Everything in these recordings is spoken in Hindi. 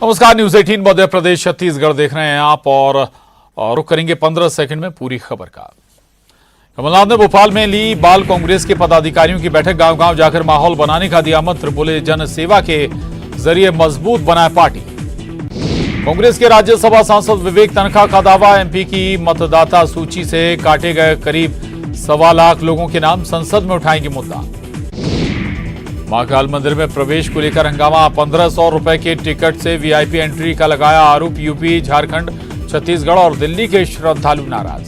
नमस्कार, न्यूज 18 मध्य प्रदेश छत्तीसगढ़ देख रहे हैं आप और रुक करेंगे 15 सेकंड में पूरी खबर का। कमलनाथ ने भोपाल में ली बाल कांग्रेस के पदाधिकारियों की बैठक। गांव-गांव जाकर माहौल बनाने का दिया मंत्र। बोले जन सेवा के जरिए मजबूत बनाए पार्टी। कांग्रेस के राज्यसभा सांसद विवेक तनखा का दावा, एमपी की मतदाता सूची से काटे गए करीब 1.25 लाख लोगों के नाम। संसद में उठाएंगे मुद्दा। महाकाल मंदिर में प्रवेश को लेकर हंगामा। 1500 रुपए के टिकट से वीआईपी एंट्री का लगाया आरोप। यूपी, झारखंड, छत्तीसगढ़ और दिल्ली के श्रद्धालु नाराज।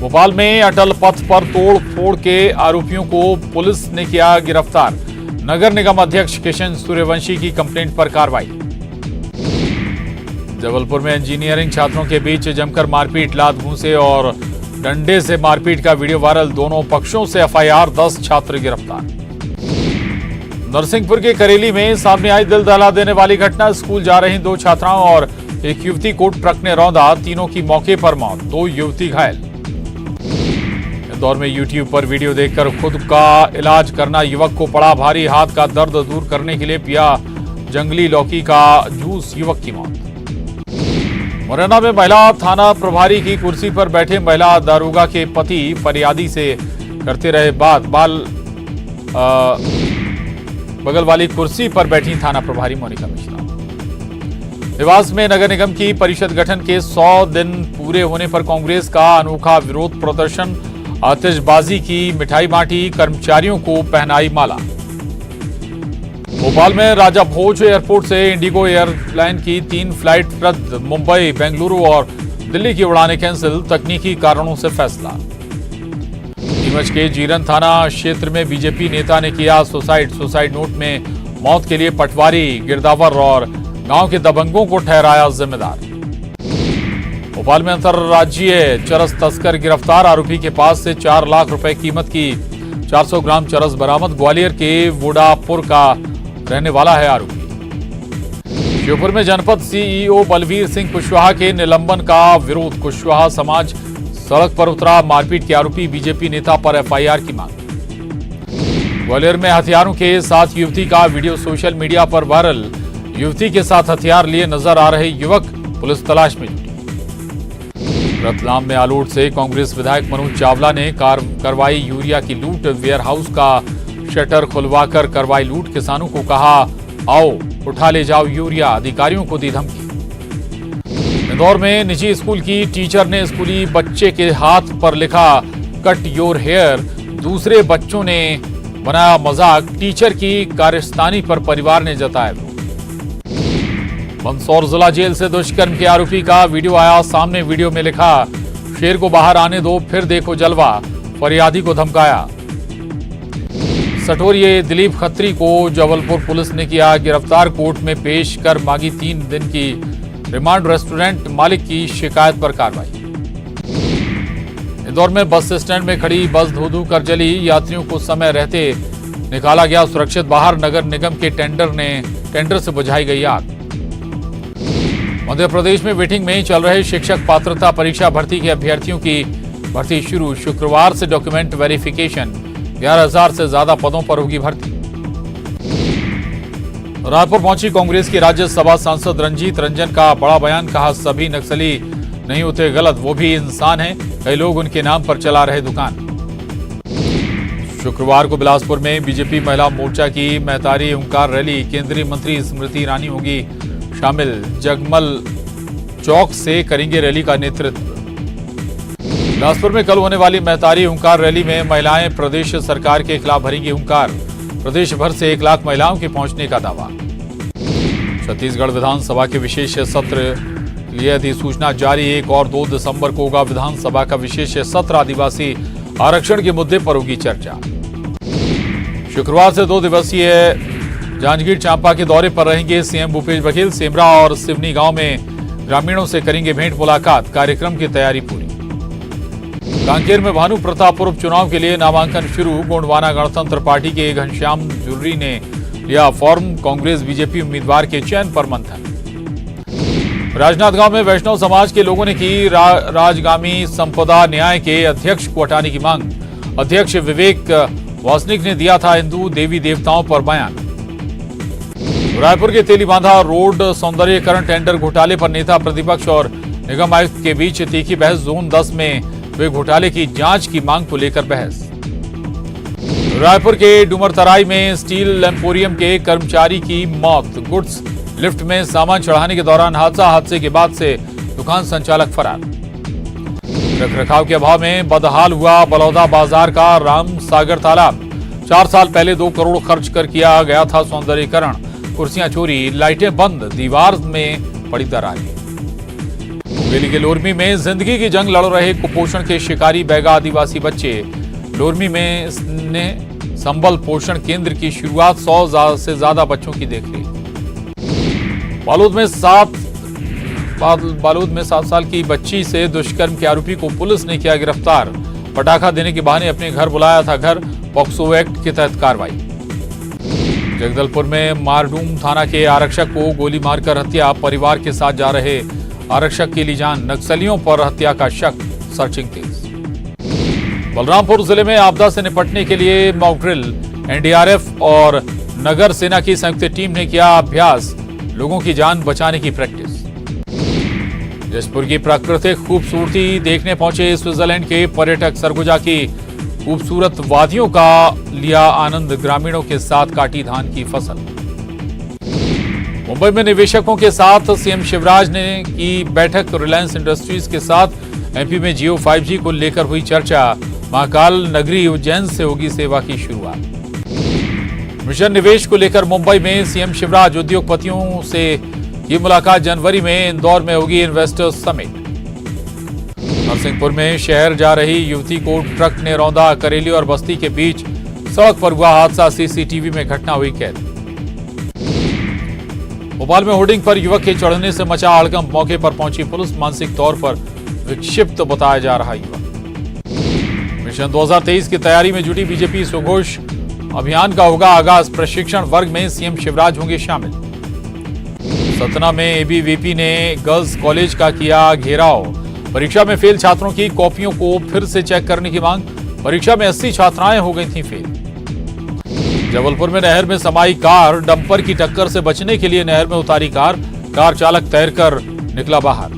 भोपाल में अटल पथ पर तोड़ फोड़ के आरोपियों को पुलिस ने किया गिरफ्तार। नगर निगम अध्यक्ष किशन सूर्यवंशी की कंप्लेंट पर कार्रवाई। जबलपुर में इंजीनियरिंग छात्रों के बीच जमकर मारपीट। लात घूंसे और डंडे से मारपीट का वीडियो वायरल। दोनों पक्षों से एफआईआर। 10 छात्र गिरफ्तार। नरसिंहपुर के करेली में सामने आई दिल दहला देने वाली घटना। स्कूल जा रही 2 छात्राओं और एक युवती को ट्रक ने रौंदा। तीनों की मौके पर मौत, 2 युवती घायल। इंदौर में यूट्यूब पर वीडियो देखकर खुद का इलाज करना युवक को पड़ा भारी। हाथ का दर्द दूर करने के लिए पिया जंगली लौकी का जूस, युवक की मौत। मुरैना में महिला थाना प्रभारी की कुर्सी पर बैठे महिला दारोगा के पति फरियादी से करते रहे बात। बगल वाली कुर्सी पर बैठी थाना प्रभारी मोनिका मिश्रा। देवास में नगर निगम की परिषद गठन के 100 दिन पूरे होने पर कांग्रेस का अनोखा विरोध प्रदर्शन। आतिशबाजी की, मिठाई बांटी, कर्मचारियों को पहनाई माला। भोपाल में राजा भोज एयरपोर्ट से इंडिगो एयरलाइन की 3 फ्लाइट रद्द। मुंबई, बेंगलुरु और दिल्ली की उड़ानें कैंसिल। तकनीकी कारणों से फैसला। नीमच के जीरन थाना क्षेत्र में बीजेपी नेता ने किया सुसाइड नोट में मौत के लिए पटवारी, गिरदावर और गांव के दबंगों को ठहराया जिम्मेदार। भोपाल में अंतर्राज्यीय चरस तस्कर गिरफ्तार। आरोपी के पास से 4 लाख रुपए कीमत की 400 ग्राम चरस बरामद। ग्वालियर के वोडापुर का रहने वाला है आरोपी। श्योपुर में जनपद सीईओ बलवीर सिंह कुशवाहा के निलंबन का विरोध। कुशवाहा समाज सड़क पर उतरा। मारपीट के आरोपी बीजेपी नेता पर एफआईआर की मांग। ग्वालियर में हथियारों के साथ युवती का वीडियो सोशल मीडिया पर वायरल। युवती के साथ हथियार लिए नजर आ रहे युवक पुलिस तलाश में जुटी। रतलाम में आलोट से कांग्रेस विधायक मनोज चावला ने करवाई यूरिया की लूट। वेयर हाउस का शटर खुलवाकर करवाई लूट। किसानों को कहा आओ उठा ले जाओ यूरिया। अधिकारियों को दी धमकी। इंदौर में निजी स्कूल की टीचर ने स्कूली बच्चे के हाथ पर लिखा कट योर हेयर। दूसरे बच्चों ने बनाया मजाक। टीचर की कारस्तानी पर परिवार ने जताया विरोध। मंदसौर जिला जेल से दुष्कर्म के आरोपी का वीडियो आया सामने। वीडियो में लिखा शेर को बाहर आने दो फिर देखो जलवा। फरियादी को धमकाया। सटोरिये दिलीप खत्री को जबलपुर पुलिस ने किया गिरफ्तार। कोर्ट में पेश कर मांगी 3 दिन की रिमांड। रेस्टोरेंट मालिक की शिकायत पर कार्रवाई। इंदौर में बस स्टैंड में खड़ी बस धू-धू कर जली। यात्रियों को समय रहते निकाला गया सुरक्षित बाहर। नगर निगम के टेंडर से बुझाई गई आग। मध्य प्रदेश में वेटिंग में चल रहे शिक्षक पात्रता परीक्षा भर्ती के अभ्यर्थियों की भर्ती शुरू। शुक्रवार से डॉक्यूमेंट वेरिफिकेशन। 11,000 से ज्यादा पदों पर होगी भर्ती। रायपुर पहुंची कांग्रेस की राज्यसभा सांसद रंजीत रंजन का बड़ा बयान। कहा सभी नक्सली नहीं होते गलत, वो भी इंसान हैं। कई लोग उनके नाम पर चला रहे दुकान। शुक्रवार को बिलासपुर में बीजेपी महिला मोर्चा की महतारी ओंकार रैली। केंद्रीय मंत्री स्मृति ईरानी होगी शामिल। जगमल चौक से करेंगे रैली का नेतृत्व। बिलासपुर में कल होने वाली महतारी ओंकार रैली में महिलाएं प्रदेश सरकार के खिलाफ भरेंगी ओंकार। प्रदेश भर से 1 लाख महिलाओं के पहुंचने का दावा। छत्तीसगढ़ विधानसभा के विशेष सत्र लिए अधिसूचना जारी। 1 और 2 दिसंबर को होगा विधानसभा का विशेष सत्र। आदिवासी आरक्षण के मुद्दे पर होगी चर्चा। शुक्रवार से 2 दिवसीय जांजगीर चांपा के दौरे पर रहेंगे सीएम भूपेश बघेल। सेमरा और सिवनी गांव में ग्रामीणों से करेंगे भेंट मुलाकात। कार्यक्रम की तैयारी पूरी। कांकेर में भानु प्रतापपुर उपचुनाव के लिए नामांकन शुरू। गोंडवाना गणतंत्र पार्टी के घनश्याम जुर्री ने लिया फॉर्म। कांग्रेस बीजेपी उम्मीदवार के चयन पर मंथन। राजनांदगांव में वैष्णव समाज के लोगों ने की राजगामी संपदा न्याय के अध्यक्ष को हटाने की मांग। अध्यक्ष विवेक वासनिक ने दिया था हिंदू देवी देवताओं पर बयान। रायपुर के तेलीबांधा रोड सौंदर्यीकरण टेंडर घोटाले पर नेता प्रतिपक्ष और निगम आयुक्त के बीच तीखी बहस। जोन 10 में हुए घोटाले की जांच की मांग को लेकर बहस। रायपुर के डुमरतराई में स्टील एम्पोरियम के कर्मचारी की मौत। गुड्स लिफ्ट में सामान चढ़ाने के दौरान हादसे के बाद से दुकान संचालक फरार। रखरखाव के अभाव में बदहाल हुआ बलौदा बाजार का राम सागर तालाब। 4 साल पहले 2 करोड़ खर्च कर किया गया था सौंदर्यीकरण। कुर्सियां चोरी, लाइटें बंद, दीवार में पड़ी दरारें। मुंगेली के लोरमी में जिंदगी की जंग लड़ रहे कुपोषण के शिकारी बैगा आदिवासी बच्चे। लोरमी में स्नेह संबल पोषण केंद्र की शुरुआत। 100 से ज्यादा बच्चों की देखरेख। बालोद में 7 साल की बच्ची से दुष्कर्म के आरोपी को पुलिस ने किया गिरफ्तार। पटाखा देने के बहाने अपने घर बुलाया था। घर पॉक्सो एक्ट के तहत कार्रवाई। जगदलपुर में मारडूम थाना के आरक्षक को गोली मारकर हत्या। परिवार के साथ जा रहे आरक्षक की ली जान। नक्सलियों पर हत्या का शक, सर्चिंग तेज। बलरामपुर जिले में आपदा से निपटने के लिए मॉक ड्रिल। एनडीआरएफ और नगर सेना की संयुक्त टीम ने किया अभ्यास। लोगों की जान बचाने की प्रैक्टिस। जशपुर की प्राकृतिक खूबसूरती देखने पहुंचे स्विट्जरलैंड के पर्यटक। सरगुजा की खूबसूरत वादियों का लिया आनंद। ग्रामीणों के साथ काटी धान की फसल। मुंबई में निवेशकों के साथ सीएम शिवराज ने की बैठक। रिलायंस इंडस्ट्रीज के साथ एमपी में जियो 5G को लेकर हुई चर्चा। महाकाल नगरी उज्जैन से होगी सेवा की शुरुआत। मिशन निवेश को लेकर मुंबई में सीएम शिवराज। उद्योगपतियों से ये मुलाकात। जनवरी में इंदौर में होगी इन्वेस्टर्स समिट। नरसिंहपुर में शहर जा रही युवती को ट्रक ने रौंदा। करेली और बस्ती के बीच सड़क पर हुआ हादसा। सीसीटीवी में घटना हुई कैद। भोपाल में होर्डिंग पर युवक के चढ़ने से मचा हड़कंप। मौके पर पहुंची पुलिस। मानसिक तौर पर विक्षिप्त बताया जा रहा युवक। मिशन 2023 की तैयारी में जुटी बीजेपी। सुघोष अभियान का होगा आगाज। प्रशिक्षण वर्ग में सीएम शिवराज होंगे शामिल। सतना में एबीवीपी ने गर्ल्स कॉलेज का किया घेराव। परीक्षा में फेल छात्रों की कॉपियों को फिर से चेक करने की मांग। परीक्षा में 80 छात्राएं हो गई थीं फेल। जबलपुर में नहर में समाई कार। डंपर की टक्कर से बचने के लिए नहर में उतारी कार। कार चालक तैरकर निकला बाहर।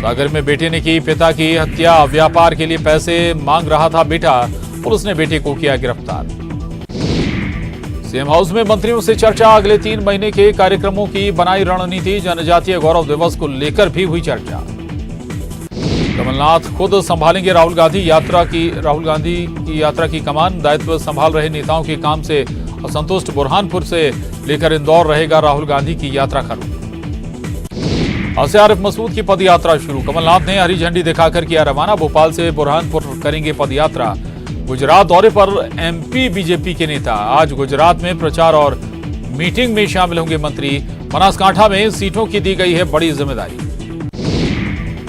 सागर में बेटे ने की पिता की हत्या। व्यापार के लिए पैसे मांग रहा था बेटा। पुलिस ने बेटे को किया गिरफ्तार। सीएम हाउस में मंत्रियों से चर्चा। अगले 3 महीने के कार्यक्रमों की बनाई रणनीति। जनजातीय गौरव दिवस को लेकर भी हुई चर्चा। कमलनाथ खुद संभालेंगे राहुल गांधी की यात्रा की कमान। दायित्व संभाल रहे नेताओं के काम से असंतुष्ट। बुरहानपुर से लेकर इंदौर रहेगा राहुल गांधी की यात्रा का रूट। आसिफ मसूद की पदयात्रा शुरू। कमलनाथ ने हरी झंडी दिखाकर किया रवाना। भोपाल से बुरहानपुर करेंगे पदयात्रा। गुजरात दौरे पर एमपी बीजेपी के नेता। आज गुजरात में प्रचार और मीटिंग में शामिल होंगे मंत्री। बनासकांठा में सीटों की दी गई है बड़ी जिम्मेदारी।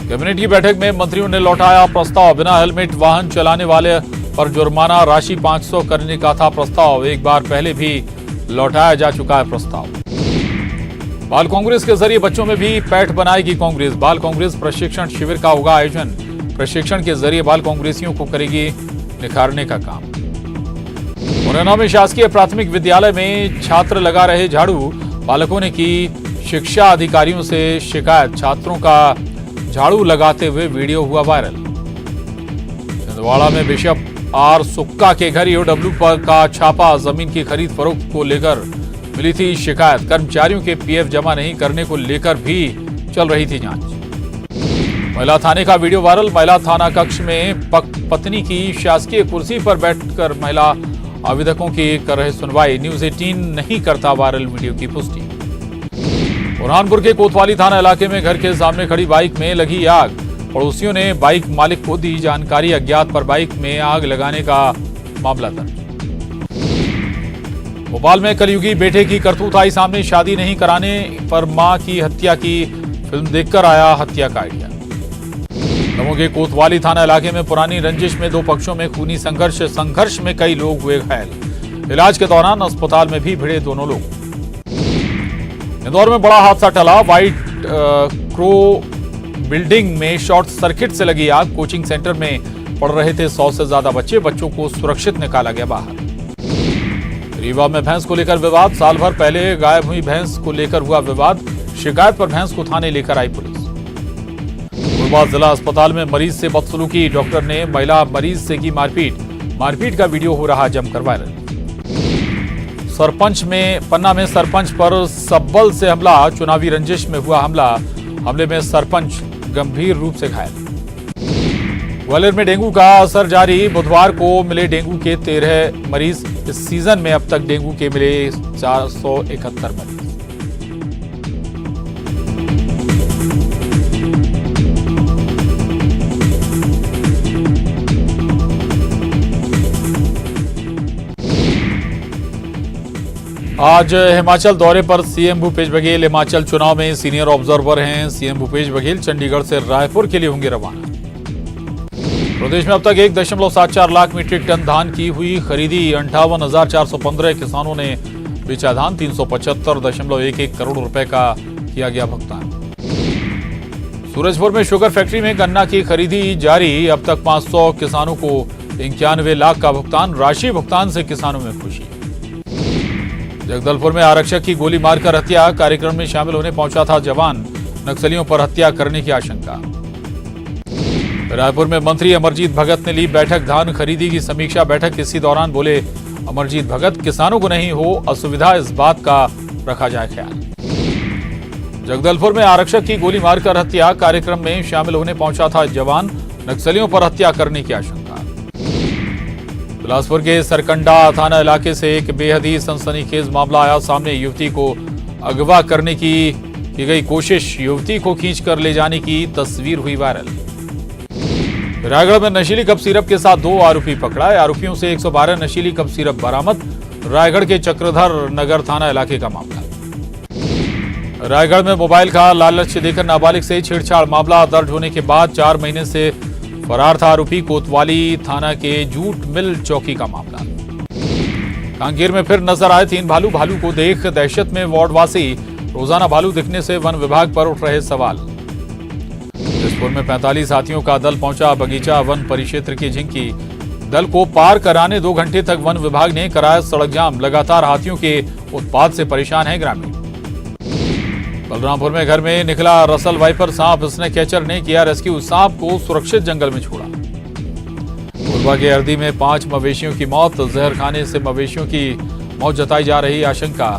कैबिनेट की बैठक में मंत्रियों ने लौटाया प्रस्ताव। बिना हेलमेट वाहन चलाने वाले पर जुर्माना राशि 500 करने का था प्रस्ताव। एक बार पहले भी लौटाया जा चुका है प्रस्ताव। बाल कांग्रेस के जरिए बच्चों में भी पैठ बनाएगी कांग्रेस। बाल कांग्रेस प्रशिक्षण शिविर का होगा आयोजन। प्रशिक्षण के जरिए बाल कांग्रेसियों को करेगी निखारने का काम। मुरैना में शासकीय प्राथमिक विद्यालय में छात्र लगा रहे झाड़ू। बालकों ने की शिक्षा अधिकारियों से शिकायत। छात्रों का झाड़ू लगाते हुए वीडियो हुआ वायरल। छिंदवाड़ा में बिशप आर सुक्का के घर ईओडब्ल्यू पर का छापा। जमीन की खरीद फरोख्त को लेकर मिली थी शिकायत। कर्मचारियों के पीएफ जमा नहीं करने को लेकर भी चल रही थी जांच। महिला थाने का वीडियो वायरल। महिला थाना कक्ष में पत्नी की शासकीय कुर्सी पर बैठकर महिला आवेदकों की कर रहे सुनवाई। न्यूज 18 नहीं करता वायरल वीडियो की पुष्टि। बुरहानपुर के कोतवाली थाना इलाके में घर के सामने खड़ी बाइक में लगी आग। पड़ोसियों ने बाइक मालिक को दी जानकारी। अज्ञात पर बाइक में आग लगाने का मामला दर्ज। भोपाल में कलयुगी बेटे की करतूत आई सामने। शादी नहीं कराने पर मां की हत्या की। फिल्म देखकर आया हत्या का आइडिया। दमोह के कोतवाली थाना इलाके में पुरानी रंजिश में 2 पक्षों में खूनी संघर्ष में कई लोग हुए घायल। इलाज के दौरान अस्पताल में भी भिड़े दोनों लोग। इंदौर में बड़ा हादसा टला। व्हाइट क्रो बिल्डिंग में शॉर्ट सर्किट से लगी आग। कोचिंग सेंटर में पढ़ रहे थे 100 से ज्यादा बच्चे। बच्चों को सुरक्षित निकाला गया बाहर। रीवा में भैंस को लेकर विवाद। साल भर पहले गायब हुई भैंस को लेकर हुआ विवाद। शिकायत पर भैंस को थाने लेकर आई पुलिस। कोरबा जिला अस्पताल में मरीज से बदसलूकी। डॉक्टर ने महिला मरीज से की मारपीट का वीडियो हो रहा जमकर वायरल। पन्ना में सरपंच पर सब्बल से हमला। चुनावी रंजिश में हुआ हमले में सरपंच गंभीर रूप से घायल। ग्वालियर में डेंगू का असर जारी। बुधवार को मिले डेंगू के 13 मरीज। इस सीजन में अब तक डेंगू के मिले 471 मरीज। आज हिमाचल दौरे पर सीएम भूपेश बघेल। हिमाचल चुनाव में सीनियर ऑब्जर्वर हैं सीएम भूपेश बघेल। चंडीगढ़ से रायपुर के लिए होंगे रवाना। प्रदेश में अब तक 1.74 लाख मीट्रिक टन धान की हुई खरीदी। 58,415 किसानों ने बेचा धान। 375.11 करोड़ रुपए का किया गया भुगतान। सूरजपुर में शुगर फैक्ट्री में गन्ना की खरीदी जारी। अब तक 500 किसानों को 91 लाख का भुगतान। राशि भुगतान से किसानों में खुशी। जगदलपुर में आरक्षक की गोली मारकर हत्या। कार्यक्रम में शामिल होने पहुंचा था जवान। नक्सलियों पर हत्या करने की आशंका। रायपुर में मंत्री अमरजीत भगत ने ली बैठक। धान खरीदी की समीक्षा बैठक। इसी दौरान बोले अमरजीत भगत, किसानों को नहीं हो असुविधा, इस बात का रखा जाए ख्याल। जगदलपुर में आरक्षक की गोली मारकर हत्या। कार्यक्रम में शामिल होने पहुंचा था जवान। नक्सलियों पर हत्या करने की आशंका। बिलासपुर के सरकंडा थाना इलाके से एक बेहद ही सनसनीखेज मामला आया सामने। युवती को अगवा करने की गई कोशिश। युवती को खींचकर ले जाने की तस्वीर हुई वायरल। रायगढ़ में नशीली कप सिरप के साथ 2 आरोपी पकड़ा। आरोपियों से 112 नशीली कप सिरप बरामद। रायगढ़ के चक्रधर नगर थाना इलाके का मामला। रायगढ़ में मोबाइल का लालच देकर नाबालिग से छेड़छाड़। मामला दर्ज होने के बाद 4 महीने से फरार था आरोपी। कोतवाली थाना के जूट मिल चौकी का मामला। कांकेर में फिर नजर आए 3 भालू को देख दहशत में वार्डवासी। रोजाना भालू दिखने से वन विभाग पर उठ रहे सवाल। जसपुर में 45 हाथियों का दल पहुंचा बगीचा वन परिक्षेत्र की झिंकी। दल को पार कराने 2 घंटे तक वन विभाग ने कराया सड़क जाम। लगातार हाथियों के उत्पात से परेशान है ग्रामीण। बलरामपुर में घर में निकला रसल वाइपर सांप। इसने कैचर ने किया रेस्क्यू। सांप को सुरक्षित जंगल में छोड़ा। कोरबा के हरदी में 5 मवेशियों की मौत। जहर खाने से मवेशियों की मौत जताई जा रही आशंका।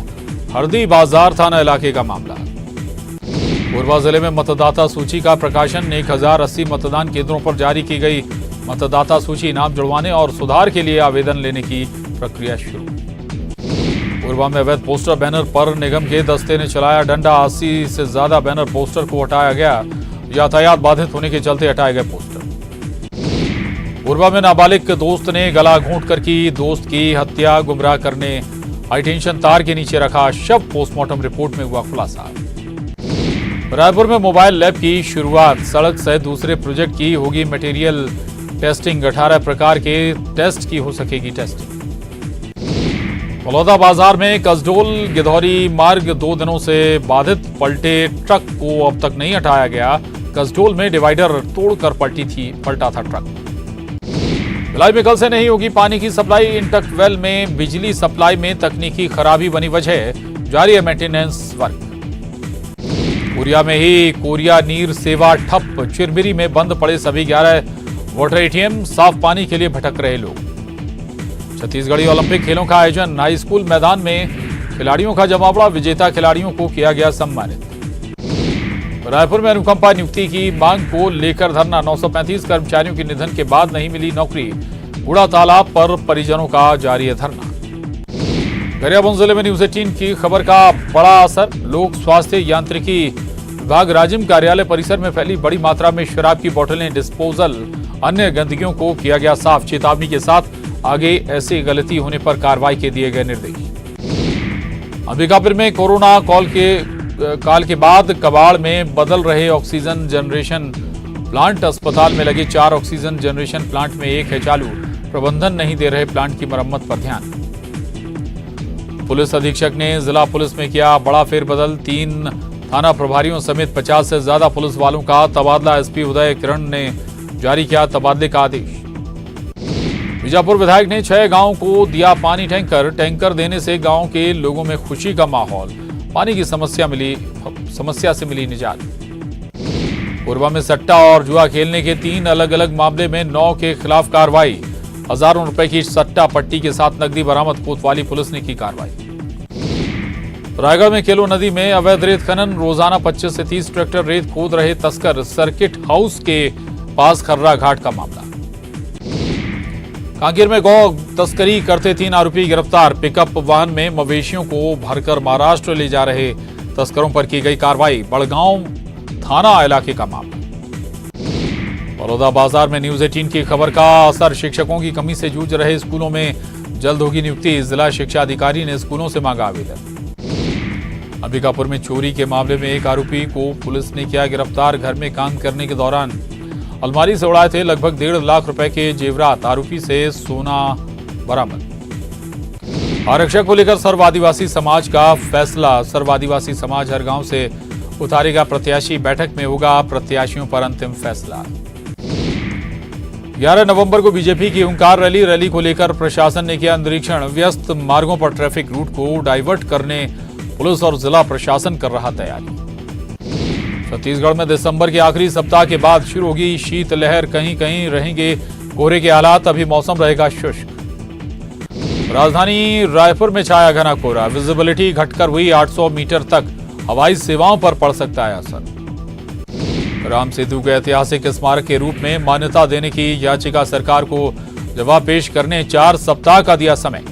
हरदी बाजार थाना इलाके का मामला। कोरबा जिले में मतदाता सूची का प्रकाशन। 1080 मतदान केंद्रों पर जारी की गई मतदाता सूची। नाम जुड़वाने और सुधार के लिए आवेदन लेने की प्रक्रिया शुरू। कोरबा में अवैध पोस्टर बैनर पर निगम के दस्ते ने चलाया डंडा। 80 से ज्यादा बैनर पोस्टर को हटाया गया। यातायात बाधित होने के चलते हटाए गए पोस्टर। कोरबा में नाबालिग के दोस्त ने गला घोंट कर की दोस्त की हत्या। गुमराह करने हाईटेंशन तार के नीचे रखा शव। पोस्टमार्टम रिपोर्ट में हुआ खुलासा। रायपुर में मोबाइल लैब की शुरुआत। सड़क सहित दूसरे प्रोजेक्ट की होगी मटेरियल टेस्टिंग। 18 प्रकार के टेस्ट की हो सकेगी टेस्टिंग। बलौदा बाजार में कसडोल गिधौरी मार्ग 2 दिनों से बाधित। पलटे ट्रक को अब तक नहीं हटाया गया। कसडोल में डिवाइडर तोड़कर पलटा था ट्रक। भिलाई में कल से नहीं होगी पानी की सप्लाई। इंटक वेल में बिजली सप्लाई में तकनीकी खराबी बनी वजह। जारी है मेंटेनेंस वर्क। कोरिया में ही कोरिया नीर सेवा ठप। चिरमिरी में बंद पड़े सभी 11 वाटर एटीएम। साफ पानी के लिए भटक रहे लोग। छत्तीसगढ़ी ओलंपिक खेलों का आयोजन। हाई स्कूल मैदान में खिलाड़ियों का जमावड़ा। विजेता खिलाड़ियों को किया गया सम्मानित। रायपुर में अनुकंपा नियुक्ति की मांग को लेकर धरना। 935 कर्मचारियों के निधन के बाद नहीं मिली नौकरी। बूढ़ा तालाब पर परिजनों का जारी है धरना। गरियाबंद जिले में न्यूज 18 की खबर का बड़ा असर। लोक स्वास्थ्य यांत्रिकी विभाग राजिम कार्यालय परिसर में फैली बड़ी मात्रा में शराब की बोतलें। डिस्पोजल अन्य गंदगियों को किया गया साफ। चेतावनी के साथ आगे ऐसी गलती होने पर कार्रवाई के दिए गए निर्देश। अंबिकापुर में कोरोना काल के बाद कबाड़ में बदल रहे ऑक्सीजन जनरेशन प्लांट। अस्पताल में लगे 4 ऑक्सीजन जनरेशन प्लांट में 1 है चालू। प्रबंधन नहीं दे रहे प्लांट की मरम्मत पर ध्यान। पुलिस अधीक्षक ने जिला पुलिस में किया बड़ा फेरबदल। 3 थाना प्रभारियों समेत 50 से ज्यादा पुलिस वालों का तबादला। एसपी उदय किरण ने जारी किया तबादले का आदेश। बीजापुर विधायक ने 6 गांवों को दिया पानी टैंकर देने से गांव के लोगों में खुशी का माहौल, पानी की समस्या से मिली निजात। कोरबा में सट्टा और जुआ खेलने के 3 अलग अलग मामले में 9 के खिलाफ कार्रवाई, हजारों रुपए की सट्टा पट्टी के साथ नकदी बरामद, कोतवाली पुलिस ने की कार्रवाई। रायगढ़ में केलो नदी में अवैध रेत खनन, रोजाना 25 से 30 ट्रैक्टर रेत खोद रहे तस्कर, सर्किट हाउस के पास खर्रा घाट का मामला। कांकेर में गौ तस्करी करते 3 आरोपी गिरफ्तार, पिकअप वाहन में मवेशियों को भरकर महाराष्ट्र ले जा रहे तस्करों पर की गई कार्रवाई, बड़गांव थाना इलाके का मामला। बड़ौदा बाजार में न्यूज 18 की खबर का असर, शिक्षकों की कमी से जूझ रहे स्कूलों में जल्द होगी नियुक्ति, जिला शिक्षा अधिकारी ने स्कूलों से मांगा आवेदन। अंबिकापुर में चोरी के मामले में एक आरोपी को पुलिस ने किया गिरफ्तार, घर में काम करने के दौरान अलमारी से उड़ाए थे लगभग 1.5 लाख रुपए के जेवरात, आरोपी से सोना बरामद। आरक्षक को लेकर सर्व आदिवासी समाज का फैसला, सर्व आदिवासी समाज हर गांव से उतारेगा प्रत्याशी, बैठक में होगा प्रत्याशियों पर अंतिम फैसला। 11 नवंबर को बीजेपी की हुंकार रैली को लेकर प्रशासन ने किया निरीक्षण, व्यस्त मार्गों पर ट्रैफिक रूट को डाइवर्ट करने पुलिस और जिला प्रशासन कर रहा तैयारी। छत्तीसगढ़ में दिसंबर के आखिरी सप्ताह के बाद शुरू होगी शीतलहर, कहीं कहीं रहेंगे कोहरे के हालात, अभी मौसम रहेगा शुष्क। राजधानी रायपुर में छाया घना कोहरा, विजिबिलिटी घटकर हुई 800 मीटर तक, हवाई सेवाओं पर पड़ सकता है असर। राम सेतु के ऐतिहासिक स्मारक के रूप में मान्यता देने की याचिका, सरकार को जवाब पेश करने 4 सप्ताह का दिया समय।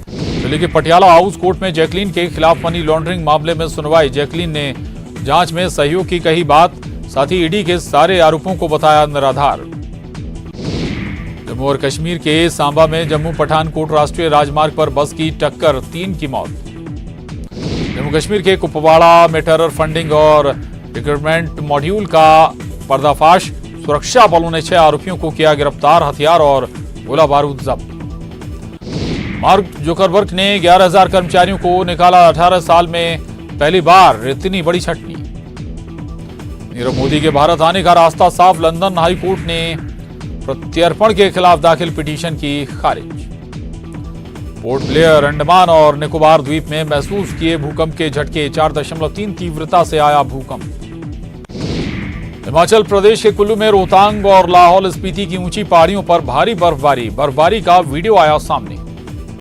दिल्ली के पटियाला हाउस कोर्ट में जैकलीन के खिलाफ मनी लॉन्ड्रिंग मामले में सुनवाई, जैकलीन ने जांच में सहयोग की कही बात, साथ ही ईडी के सारे आरोपों को बताया निराधार। जम्मू और कश्मीर के सांबा में जम्मू पठानकोट राष्ट्रीय राजमार्ग पर बस की टक्कर, 3 की मौत। जम्मू कश्मीर के कुपवाड़ा में टेरर फंडिंग और रिक्रूटमेंट मॉड्यूल का पर्दाफाश, सुरक्षा बलों ने 6 आरोपियों को किया गिरफ्तार, हथियार और गोला बारूद जब्त। मार्क जुकरबर्ग ने 11,000 कर्मचारियों को निकाला, 18 साल में पहली बार इतनी बड़ी छटनी। नीरव मोदी के भारत आने का रास्ता साफ, लंदन हाईकोर्ट ने प्रत्यर्पण के खिलाफ दाखिल पिटीशन की खारिज। पोर्ट ब्लेयर, अंडमान और निकोबार द्वीप में महसूस किए भूकंप के झटके, 4.3 तीव्रता से आया भूकंप। हिमाचल प्रदेश के कुल्लू में रोहतांग और लाहौल स्पीति की ऊंची पहाड़ियों पर भारी बर्फबारी का वीडियो आया सामने।